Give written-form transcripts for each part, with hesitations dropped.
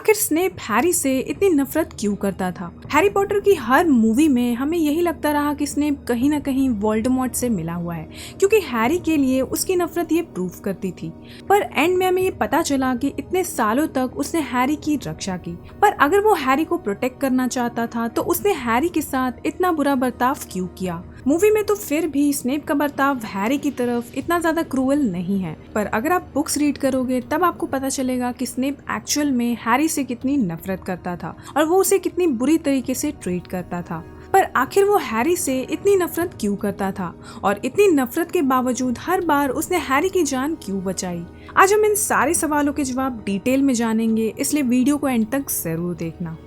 आखिर Snape Harry से इतनी नफरत क्यों करता था? हैरी पॉटर की हर मूवी में हमें यही लगता रहा कि स्नेप कहीं ना कहीं वोल्डेमॉर्ट से मिला हुआ है, क्योंकि हैरी के लिए उसकी नफरत ये प्रूव करती थी। पर एंड में हमें ये पता चला कि इतने सालों तक उसने हैरी की रक्षा की। पर अगर वो हैरी को प्रोटेक्ट करना चाहता था तो उसने हैरी के साथ इतना बुरा बर्ताव क्यों किया? मूवी में तो फिर भी स्नेप का बर्ताव हैरी की तरफ इतना ज्यादा क्रूअल नहीं है, पर अगर आप बुक्स रीड करोगे तब आपको पता चलेगा कि स्नेप एक्चुअल में हैरी से कितनी नफरत करता था और वो उसे कितनी बुरी तरीके से ट्रीट करता था। पर आखिर वो हैरी से इतनी नफरत क्यों करता था और इतनी नफरत के बावजूद हर बार उसने हैरी की जान क्यों बचाई? आज हम इन सारे सवालों के जवाब डिटेल में जानेंगे, इसलिए वीडियो को एंड तक जरूर देखना।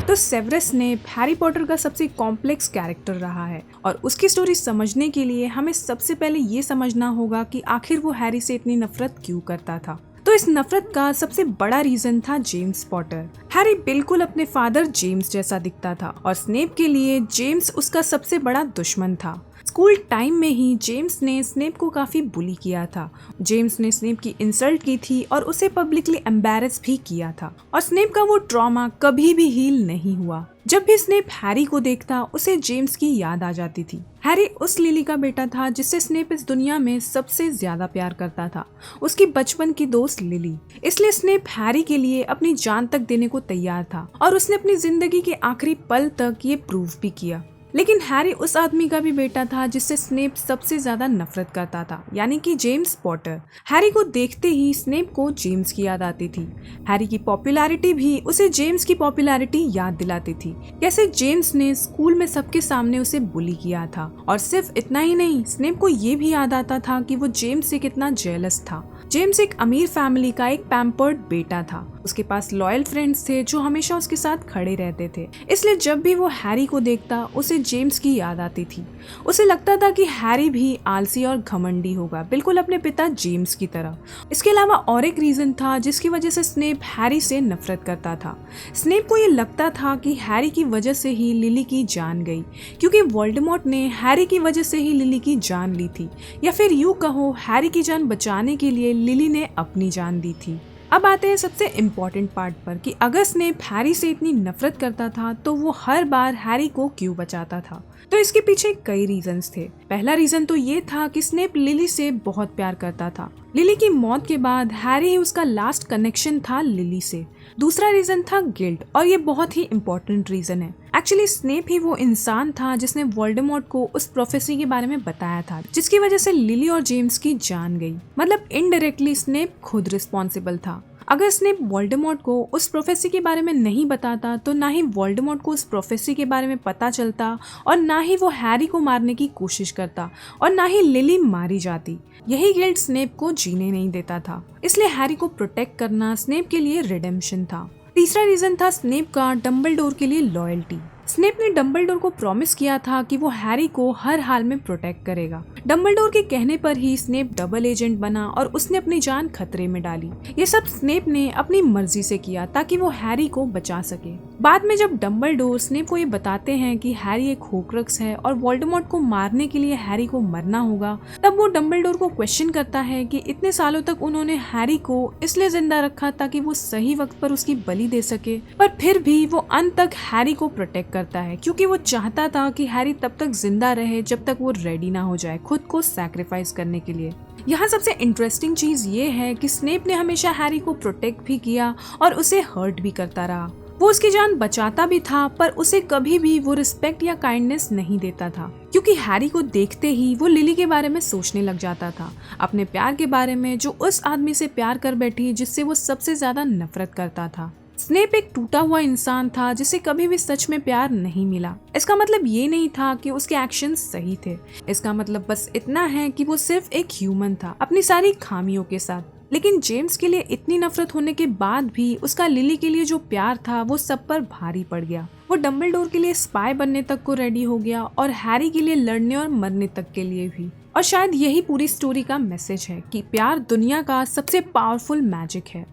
तो सेवेरस स्नेप हैरी पॉटर का सबसे कॉम्प्लेक्स कैरेक्टर रहा है और उसकी स्टोरी समझने के लिए हमें सबसे पहले ये समझना होगा कि आखिर वो हैरी से इतनी नफरत क्यों करता था। तो इस नफरत का सबसे बड़ा रीजन था जेम्स पॉटर। हैरी बिल्कुल अपने फादर जेम्स जैसा दिखता था और स्नेप के लिए जेम्स उसका सबसे बड़ा दुश्मन था। स्कूल टाइम में ही जेम्स ने स्नेप को काफी बुली किया था। जेम्स ने स्नेप की इंसल्ट की थी और उसे पब्लिकली एम्बैरेस भी किया था और स्नेप का वो ट्रॉमा कभी भी हील नहीं हुआ। जब भी स्नेप हैरी को देखता उसे जेम्स की याद आ जाती थी। हैरी उस लिली का बेटा था जिससे स्नेप इस दुनिया में सबसे ज्यादा प्यार करता था, उसकी बचपन की दोस्त लिली। इसलिए स्नेप हैरी के लिए अपनी जान तक देने को तैयार था और उसने अपनी जिंदगी के आखिरी पल तक ये प्रूव भी किया। लेकिन हैरी उस आदमी का भी बेटा था जिससे स्नेप सबसे ज्यादा नफरत करता था, यानी कि जेम्स पॉटर। हैरी को देखते ही स्नेप को जेम्स की याद आती थी। हैरी की पॉपुलैरिटी भी उसे जेम्स की पॉपुलैरिटी याद दिलाती थी। कैसे जेम्स ने स्कूल में सबके सामने उसे बुली किया था और सिर्फ इतना ही नहीं, स्नेप को ये भी याद आता था कि वो जेम्स से कितना जेलस था। जेम्स एक अमीर फैमिली का एक पैम्पर्ड बेटा था। उसके पास लॉयल फ्रेंड्स थे जो हमेशा उसके साथ खड़े रहते थे। इसलिए जब भी वो हैरी को देखता उसे जेम्स की याद आती थी। उसे लगता था कि हैरी भी आलसी और घमंडी होगा, बिल्कुल अपने पिता जेम्स की तरह। इसके अलावा और एक रीजन था जिसकी वजह से स्नेप हैरी से नफरत करता था। स्नेप को ये लगता था कि हैरी की वजह से ही लिली की जान गई, क्योंकि वोल्डेमॉर्ट ने हैरी की वजह से ही लिली की जान ली थी, या फिर यूं कहो हैरी की जान बचाने के लिए लिली ने अपनी जान दी थी। अब आते हैं सबसे इम्पोर्टेंट पार्ट पर कि अगर स्नेप हैरी से इतनी नफरत करता था तो वो हर बार हैरी को क्यों बचाता था? तो इसके पीछे कई रीजंस थे। पहला रीजन तो ये था कि स्नेप लिली से बहुत प्यार करता था। लिली की मौत के बाद हैरी ही उसका लास्ट कनेक्शन था लिली से। दूसरा रीजन था गिल्ट, और ये बहुत ही इम्पोर्टेंट रीजन है। एक्चुअली स्नेप ही वो इंसान था जिसने वोल्डेमॉर्ट को उस प्रोफेसी के बारे में बताया था जिसकी वजह से लिली और जेम्स की जान गई। मतलब इनडायरेक्टली स्नेप खुद रिस्पॉन्सिबल था। अगर स्नेप वोल्डेमॉर्ट को उस प्रोफेसी के बारे में नहीं बताता तो ना ही वोल्डेमॉर्ट को उस प्रोफेसी के बारे में पता चलता और ना ही वो हैरी को मारने की कोशिश करता और ना ही लिली मारी जाती। यही गिल्ट स्नेप को जीने नहीं देता था, इसलिए हैरी को प्रोटेक्ट करना स्नेप के लिए रिडेम्पशन था। तीसरा रीजन था स्नेप का डम्बलडोर के लिए लॉयल्टी। स्नेप ने डम्बलडोर को प्रॉमिस किया था कि वो हैरी को हर हाल में प्रोटेक्ट करेगा। डम्बलडोर के कहने पर ही स्नेप डबल एजेंट बना और उसने अपनी जान खतरे में डाली। ये सब स्नेप ने अपनी मर्जी से किया ताकि वो हैरी को बचा सके। बाद में जब डम्बलडोर स्नेप को ये बताते हैं कि हैरी एक होक्रक्स है और वोल्डेमॉर्ट को मारने के लिए हैरी को मरना होगा, तब वो डम्बलडोर को क्वेश्चन करता है कि इतने सालों तक उन्होंने हैरी को इसलिए जिंदा रखा ताकि वो सही वक्त पर उसकी बलि दे सके, पर फिर भी वो अंत तक हैरी को प्रोटेक्ट करता है क्योंकि वो चाहता था कि हैरी तब तक जिंदा रहे जब तक वो रेडी ना हो जाए खुद को सैक्रिफाइस करने के लिए। यहाँ सबसे इंटरेस्टिंग चीज ये है कि स्नेप ने हमेशा हैरी को प्रोटेक्ट भी किया और उसे हर्ट भी करता रहा। वो उसकी जान बचाता भी था, पर उसे कभी भी वो रिस्पेक्ट या काइंडनेस नहीं देता था, क्योंकि हैरी को देखते ही वो लिली के बारे में सोचने लग जाता था, अपने प्यार के बारे में जो उस आदमी से प्यार कर बैठी जिससे वो सबसे ज्यादा नफरत करता था। स्नेप एक टूटा हुआ इंसान था जिसे कभी भी सच में प्यार नहीं मिला। इसका मतलब ये नहीं था कि उसके एक्शंस सही थे, इसका मतलब बस इतना है कि वो सिर्फ एक ह्यूमन था अपनी सारी खामियों के साथ। लेकिन जेम्स के लिए इतनी नफरत होने के बाद भी उसका लिली के लिए जो प्यार था वो सब पर भारी पड़ गया। वो डम्बलडोर के लिए स्पाई बनने तक को रेडी हो गया और हैरी के लिए लड़ने और मरने तक के लिए भी। और शायद यही पूरी स्टोरी का मैसेज है कि प्यार दुनिया का सबसे पावरफुल मैजिक है।